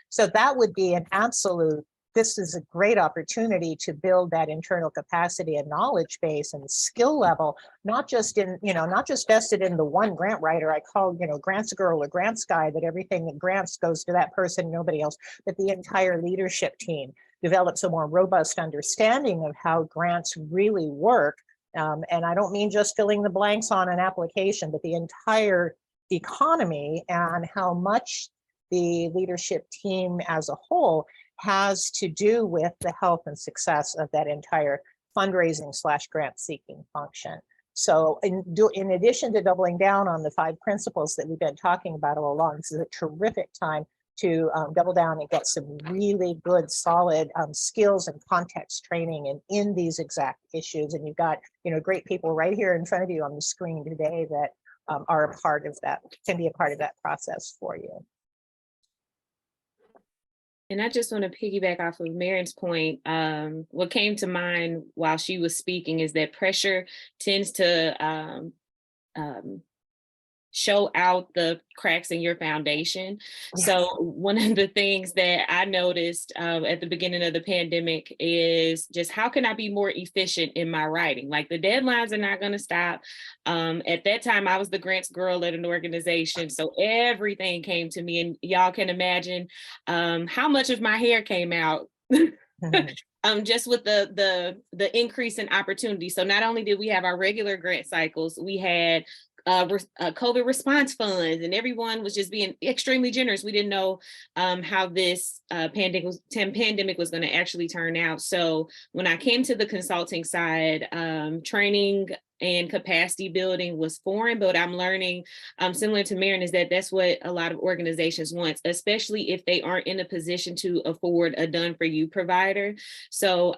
Speaker 2: so that would be an absolute, this is a great opportunity to build that internal capacity and knowledge base and skill level, not just in, not just vested in the one grant writer I call, grants girl or grants guy, that everything that grants goes to that person, nobody else, but the entire leadership team develops a more robust understanding of how grants really work. And I don't mean just filling the blanks on an application, but the entire economy and how much the leadership team as a whole has to do with the health and success of that entire fundraising / grant seeking function. So in addition to doubling down on the 5 principles that we've been talking about all along, this is a terrific time to double down and get some really good, solid skills and context training in these exact issues. And you've got, great people right here in front of you on the screen today that are a part of that, can be a part of that process for you.
Speaker 3: And I just want to piggyback off of Marin's point. What came to mind while she was speaking is that pressure tends to show out the cracks in your foundation. Yes. So one of the things that I noticed at the beginning of the pandemic is just, how can I be more efficient in my writing? Like, the deadlines are not going to stop. At that time, I was the grants girl at an organization. So everything came to me, and y'all can imagine how much of my hair came out. Just with the increase in opportunity. So not only did we have our regular grant cycles, we had COVID response funds, and everyone was just being extremely generous. We didn't know how this pandemic was going to actually turn out. So when I came to the consulting side, training and capacity building was foreign, but I'm learning, similar to Marin, is that that's what a lot of organizations want, especially if they aren't in a position to afford a done-for-you provider. So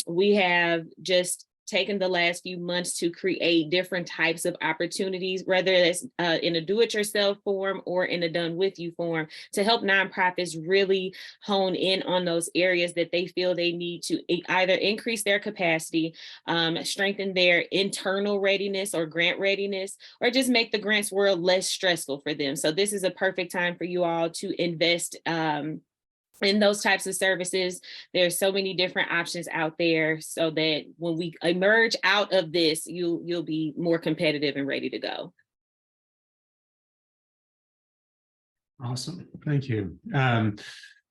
Speaker 3: we have just taken the last few months to create different types of opportunities, whether it's in a do-it-yourself form or in a done-with-you form, to help nonprofits really hone in on those areas that they feel they need to either increase their capacity, strengthen their internal readiness or grant readiness, or just make the grants world less stressful for them. So this is a perfect time for you all to invest in those types of services. There's so many different options out there, so that when we emerge out of this, you'll be more competitive and ready to go.
Speaker 1: Awesome, thank you.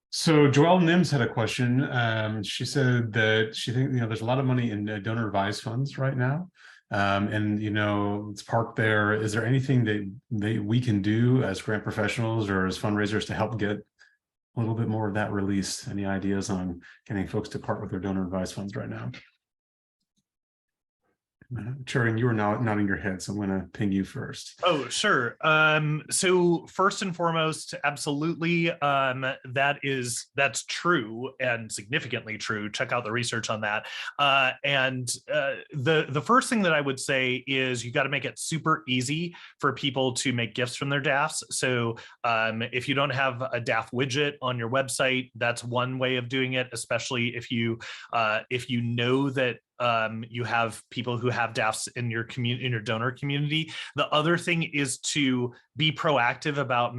Speaker 1: So Joelle Nims had a question. She said that she thinks there's a lot of money in donor advised funds right now, and it's parked there. Is there anything that we can do as grant professionals or as fundraisers to help get a little bit more of that release? Any ideas on getting folks to part with their donor advised funds right now? Turing, you were now nodding your head, so I'm going to ping you first.
Speaker 4: Oh, sure. So first and foremost, absolutely, that's true and significantly true. Check out the research on that. The first thing that I would say is you got to make it super easy for people to make gifts from their DAFs. So if you don't have a DAF widget on your website, that's one way of doing it, especially if you know that you have people who have DAFs in your community, in your donor community. The other thing is to be proactive about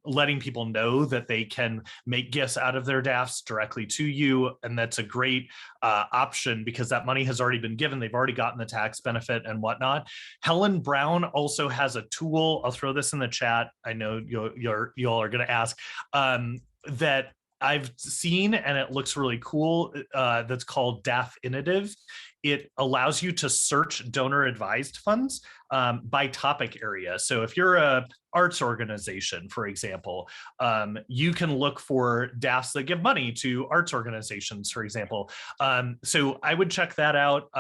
Speaker 4: letting people know that they can make gifts out of their DAFs directly to you. And that's a great option because that money has already been given. They've already gotten the tax benefit and whatnot. Helen Brown also has a tool. I'll throw this in the chat. I know you all are going to ask that I've seen, and it looks really cool, that's called DAFinitive. It allows you to search donor advised funds by topic area. So if you're a arts organization, for example, you can look for DAFs that give money to arts organizations, for example. So I would check that out.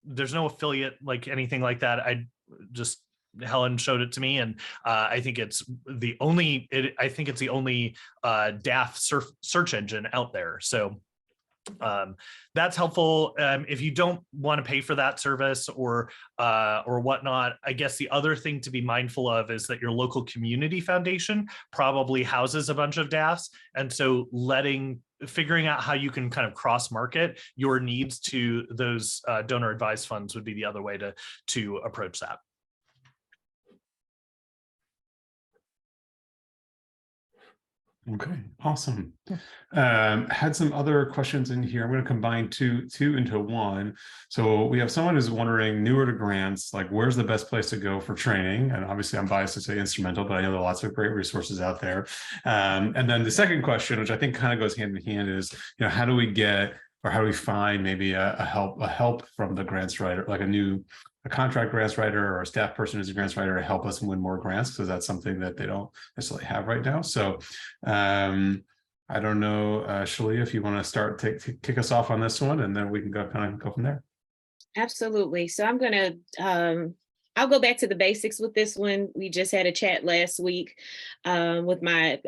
Speaker 4: There's no affiliate like anything like that. Helen showed it to me, and I think it's the only DAF search engine out there. So that's helpful. If you don't want to pay for that service or whatnot, I guess the other thing to be mindful of is that your local community foundation probably houses a bunch of DAFs, and so figuring out how you can kind of cross market your needs to those donor advised funds would be the other way to approach that.
Speaker 1: Okay, awesome. Had some other questions in here. I'm going to combine two into one. So we have someone who's wondering, newer to grants, like where's the best place to go for training? And obviously I'm biased to say Instrumentl, but I know there are lots of great resources out there. And then the second question, which I think kind of goes hand in hand, is, how do we find maybe a help from the grants writer, like a contract grants writer or a staff person who's a grants writer to help us win more grants, because that's something that they don't necessarily have right now. So I don't know, Shalia, if you want to start, kick us off on this one, and then we can go from there.
Speaker 3: Absolutely. So I'm going to I'll go back to the basics with this one. We just had a chat last week with my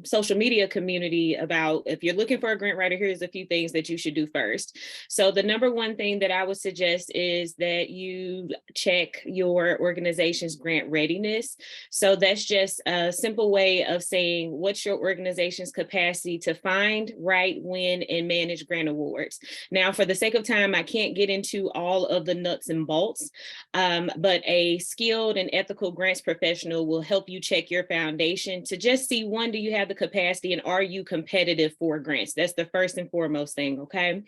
Speaker 3: social media community about, if you're looking for a grant writer, here's a few things that you should do first. So the number one thing that I would suggest is that you check your organization's grant readiness. So that's just a simple way of saying, what's your organization's capacity to find, write, win, and manage grant awards? Now, for the sake of time, I can't get into all of the nuts and bolts, but a skilled and ethical grants professional will help you check your foundation to just see, one, do you have the capacity and are you competitive for grants? That's the first and foremost thing, okay?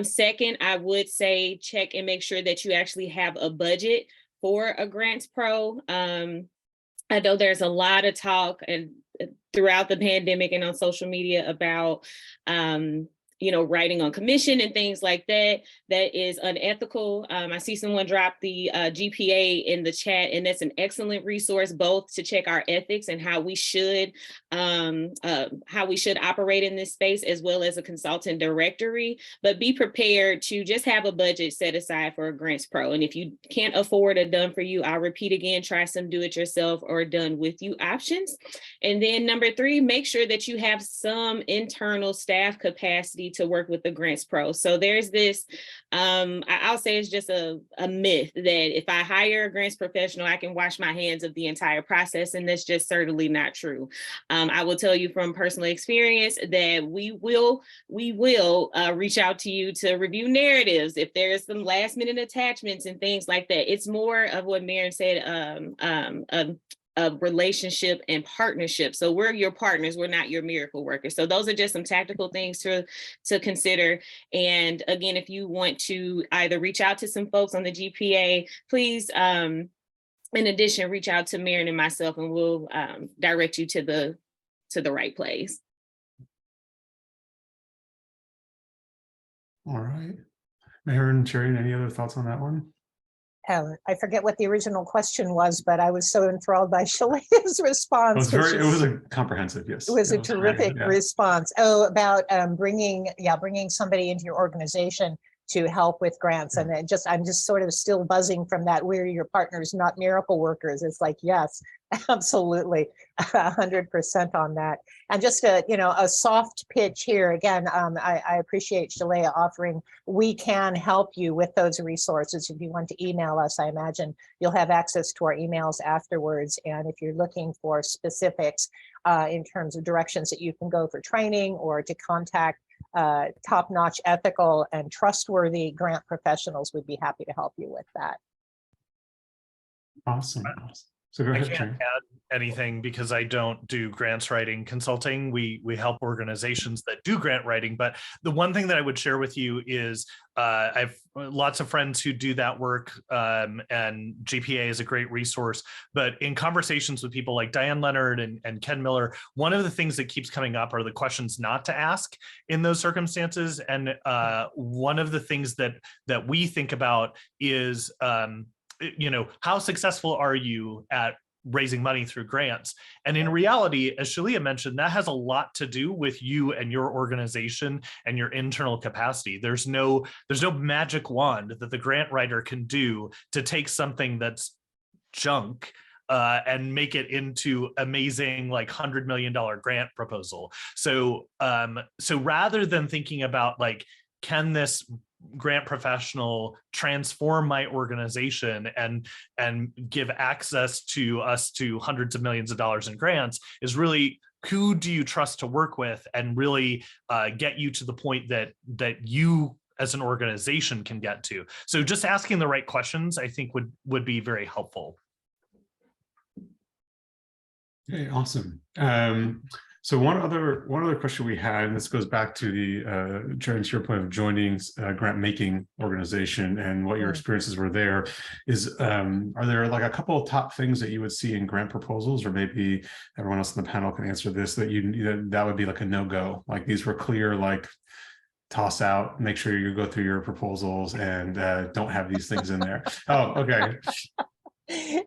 Speaker 3: Second, I would say check and make sure that you actually have a budget for a grants pro. I know there's a lot of talk and throughout the pandemic and on social media about writing on commission and things like that. That is unethical. I see someone drop the GPA in the chat, and that's an excellent resource, both to check our ethics and how we should operate in this space, as well as a consultant directory. But be prepared to just have a budget set aside for a grants pro. And if you can't afford a done for you, I'll repeat again, try some do it yourself or done with you options. And then number 3, make sure that you have some internal staff capacity to work with the grants pro. So there's this, I'll say it's just a myth that if I hire a grants professional, I can wash my hands of the entire process. And that's just certainly not true. I will tell you from personal experience that we will reach out to you to review narratives. If there's some last minute attachments and things like that, it's more of what Maren said, a relationship and partnership. So we're your partners, we're not your miracle workers. So those are just some tactical things to consider. And again, if you want to either reach out to some folks on the GPA, please, in addition, reach out to Maren and myself, and we'll direct you to the right place.
Speaker 1: All right. Maren, Sharon, any other thoughts on that one?
Speaker 2: I forget what the original question was, but I was so enthralled by Shalea's response.
Speaker 1: It was a comprehensive, yes.
Speaker 2: It was a terrific response. Oh, about bringing somebody into your organization to help with grants. And it just, I'm just sort of still buzzing from that. We're your partners, not miracle workers. It's like, yes, absolutely, 100% on that. And just a, you know, a soft pitch here again. I appreciate Shalea offering. We can help you with those resources. If you want to email us, I imagine you'll have access to our emails afterwards. And if you're looking for specifics in terms of directions that you can go for training or to contact top-notch, ethical, and trustworthy grant professionals, we'd be happy to help you with that.
Speaker 1: Awesome. So go
Speaker 4: I
Speaker 1: ahead,
Speaker 4: can't
Speaker 1: Sharon.
Speaker 4: add anything because I don't do grants writing consulting. We help organizations that do grant writing. But the one thing that I would share with you is I've lots of friends who do that work, and GPA is a great resource. But in conversations with people like Diane Leonard and Ken Miller, one of the things that keeps coming up are the questions not to ask in those circumstances. And one of the things that we think about is you know, how successful are you at raising money through grants? And in reality, as Shalea mentioned, that has a lot to do with you and your organization and your internal capacity. There's no magic wand that the grant writer can do to take something that's junk and make it into amazing, like $100 million grant proposal. So rather than thinking about like, can this grant professional transform my organization and give access to us to hundreds of millions of dollars in grants, is really, who do you trust to work with and really get you to the point that you as an organization can get to. So just asking the right questions, I think would be very helpful.
Speaker 1: Okay, awesome. So one other question we had, and this goes back to the Sharon, to your point of joining a grant making organization and what your experiences were there, is are there like a couple of top things that you would see in grant proposals, or maybe everyone else on the panel can answer this, that that would be like a no-go, like these were clear, like toss out, make sure you go through your proposals and don't have these things in there. Oh, okay.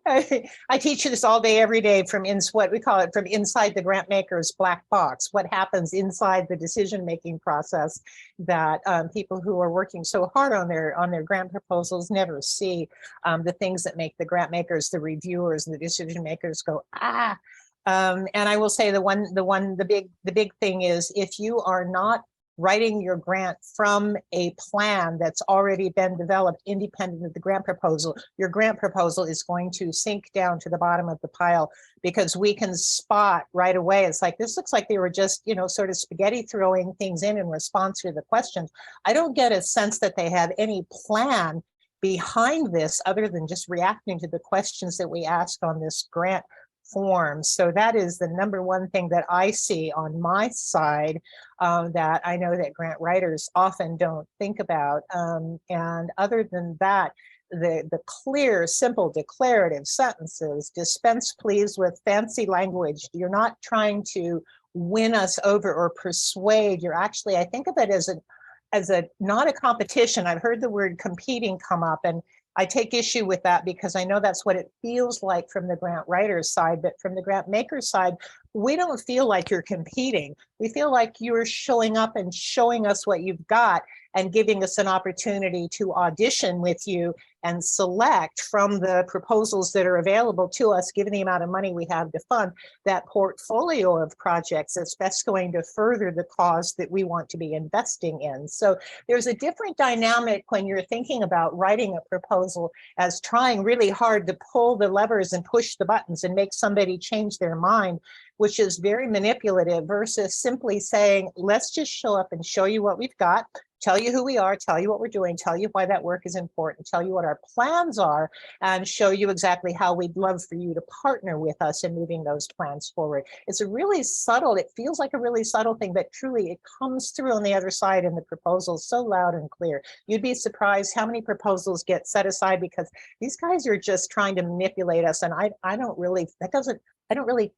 Speaker 2: I teach this all day, every day, from what we call it, from inside the grant maker's black box. What happens inside the decision-making process that people who are working so hard on their grant proposals never see. The things that make the grant makers, the reviewers, the decision makers go, ah. And I will say the big thing is, if you are not writing your grant from a plan that's already been developed independent of the grant proposal, your grant proposal is going to sink down to the bottom of the pile, because we can spot right away. It's like, this looks like they were just, you know, sort of spaghetti throwing things in response to the questions. I don't get a sense that they have any plan behind this other than just reacting to the questions that we ask on this grant form. So that is the number one thing that I see on my side that I know that grant writers often don't think about. And other than that, the clear, simple, declarative sentences, dispense please with fancy language. You're not trying to win us over or persuade. You're actually, I think of it as a not a competition. I've heard the word competing come up, and I take issue with that because I know that's what it feels like from the grant writer's side, but from the grant maker's side, we don't feel like you're competing. We feel like you're showing up and showing us what you've got and giving us an opportunity to audition with you and select from the proposals that are available to us, given the amount of money we have to fund, that portfolio of projects that's best going to further the cause that we want to be investing in. So there's a different dynamic when you're thinking about writing a proposal as trying really hard to pull the levers and push the buttons and make somebody change their mind, which is very manipulative, versus simply saying, let's just show up and show you what we've got, tell you who we are, tell you what we're doing, tell you why that work is important, tell you what our plans are, and show you exactly how we'd love for you to partner with us in moving those plans forward. It's a really subtle, it feels like a really subtle thing, but truly it comes through on the other side in the proposal so loud and clear. You'd be surprised how many proposals get set aside because these guys are just trying to manipulate us. And I don't really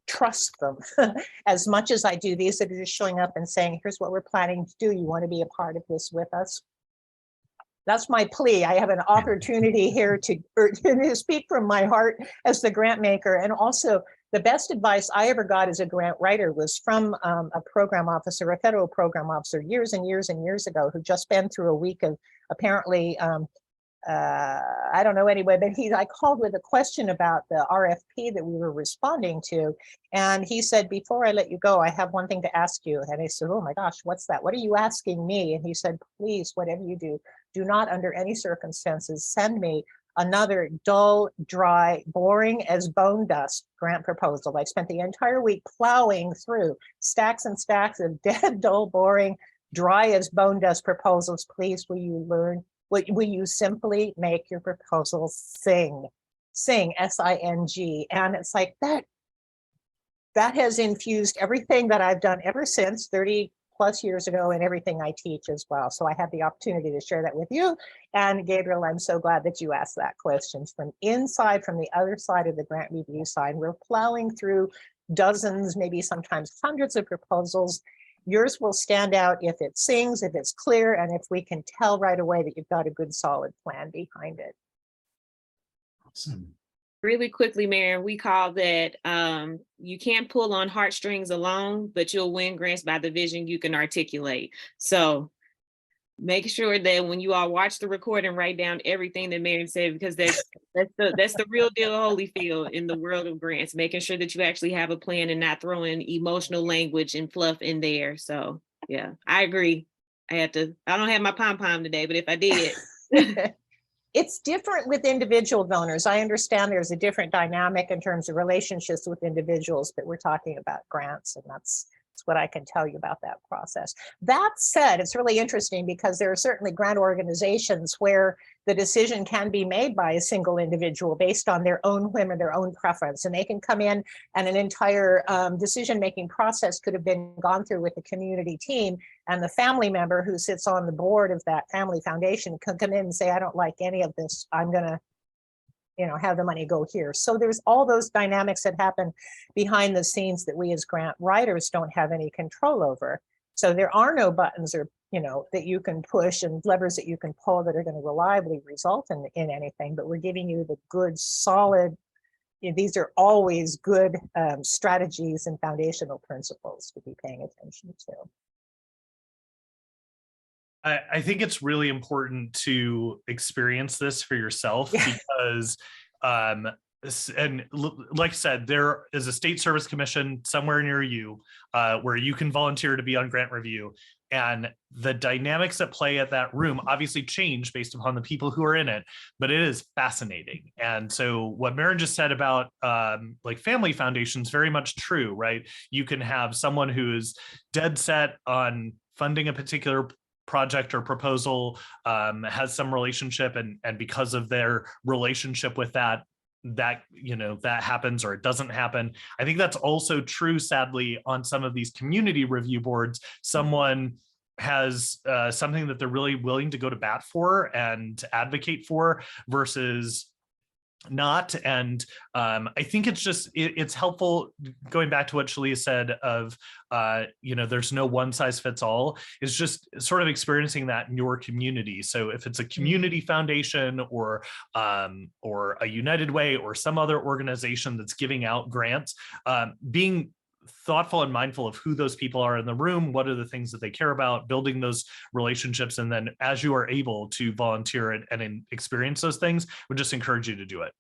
Speaker 2: trust them as much as I do these that are just showing up and saying, here's what we're planning to do. You want to be a part of this with us? That's my plea. I have an opportunity here to speak from my heart as the grant maker, and also The best advice I ever got as a grant writer was from a program officer, a federal program officer, years and years and years ago, who just been through a week of apparently, I don't know anyway, but I called with a question about the RFP that we were responding to. And he said, before I let you go, I have one thing to ask you. And I said, oh my gosh, what's that? What are you asking me? And he said, please, whatever you do, do not under any circumstances send me another dull, dry, boring as bone dust grant proposal. I spent the entire week plowing through stacks and stacks of dead, dull, boring, dry as bone dust proposals. Please, will you simply make your proposals sing, S-I-N-G. And it's like that has infused everything that I've done ever since 30 plus years ago and everything I teach as well. So I have the opportunity to share that with you. And Gabriel, I'm so glad that you asked that question from inside, from the other side of the grant review side. We're plowing through dozens, maybe sometimes hundreds of proposals. Yours will stand out if it sings, if it's clear, and if we can tell right away that you've got a good solid plan behind it.
Speaker 1: Awesome.
Speaker 3: Really quickly, Marion, we call that you can't pull on heartstrings alone, but you'll win grants by the vision you can articulate. So make sure that when you all watch the recording, write down everything that Marion said, because that's the real deal of Holyfield in the world of grants, making sure that you actually have a plan and not throwing emotional language and fluff in there. So yeah, I agree. I don't have my pom-pom today, but if I did.
Speaker 2: It's different with individual donors. I understand there's a different dynamic in terms of relationships with individuals, but we're talking about grants, and that's what I can tell you about that process. That said, it's really interesting because there are certainly grant organizations where the decision can be made by a single individual based on their own whim or their own preference, and they can come in and an entire decision-making process could have been gone through with the community team, and the family member who sits on the board of that family foundation can come in and say, I don't like any of this, I'm gonna have the money go here. So there's all those dynamics that happen behind the scenes that we as grant writers don't have any control over. So there are no buttons or, that you can push and levers that you can pull that are going to reliably result in anything, but we're giving you the good, solid, these are always good strategies and foundational principles to be paying attention to.
Speaker 4: I think it's really important to experience this for yourself because, and like I said, there is a state service commission somewhere near you where you can volunteer to be on grant review. And the dynamics at play at that room obviously change based upon the people who are in it, but it is fascinating. And so what Maren just said about like family foundations, very much true, right? You can have someone who's dead set on funding a particular project or proposal, has some relationship, and because of their relationship with that happens or it doesn't happen. I think that's also true, sadly, on some of these community review boards. Someone has something that they're really willing to go to bat for and advocate for versus not. And I think it's helpful, going back to what Shalia said of there's no one size fits all. It's just sort of experiencing that in your community. So if it's a community foundation or a United Way or some other organization that's giving out grants, being thoughtful and mindful of who those people are in the room, what are the things that they care about, building those relationships, and then as you are able to volunteer and experience those things, would just encourage you to do it.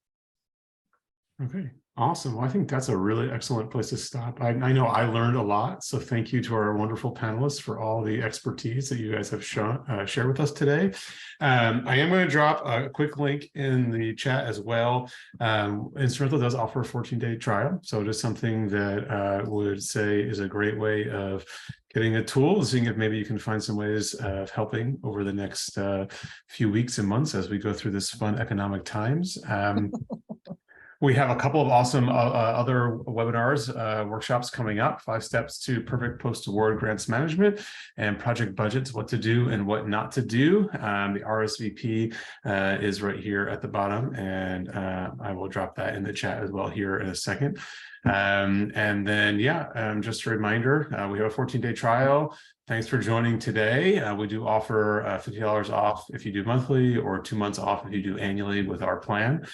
Speaker 1: Okay, awesome. Well, I think that's a really excellent place to stop. I know I learned a lot, so thank you to our wonderful panelists for all the expertise that you guys have shared with us today. I am going to drop a quick link in the chat as well. Instrumentl does offer a 14-day trial, so it is something that I would say is a great way of getting a tool and seeing if maybe you can find some ways of helping over the next few weeks and months as we go through this fun economic times. We have a couple of awesome other webinars, workshops coming up, 5 steps to perfect post-award grants management and project budgets, what to do and what not to do. The RSVP is right here at the bottom, and I will drop that in the chat as well here in a second. And then, just a reminder, we have a 14-day trial. Thanks for joining today. We do offer $50 off if you do monthly, or 2 months off if you do annually with our plan.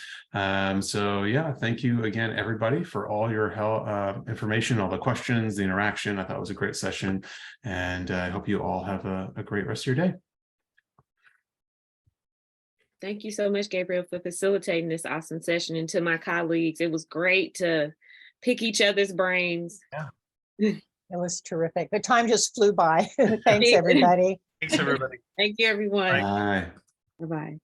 Speaker 1: So yeah, thank you again, everybody, for all your help, information, all the questions, the interaction. I thought it was a great session, and I hope you all have a great rest of your day.
Speaker 3: Thank you so much, Gabriel, for facilitating this awesome session. And to my colleagues, it was great to pick each other's brains.
Speaker 4: Yeah.
Speaker 2: It was terrific. The time just flew by. Thanks, everybody.
Speaker 4: Thanks, everybody.
Speaker 3: Thank you, everyone.
Speaker 1: Bye.
Speaker 3: Bye-bye.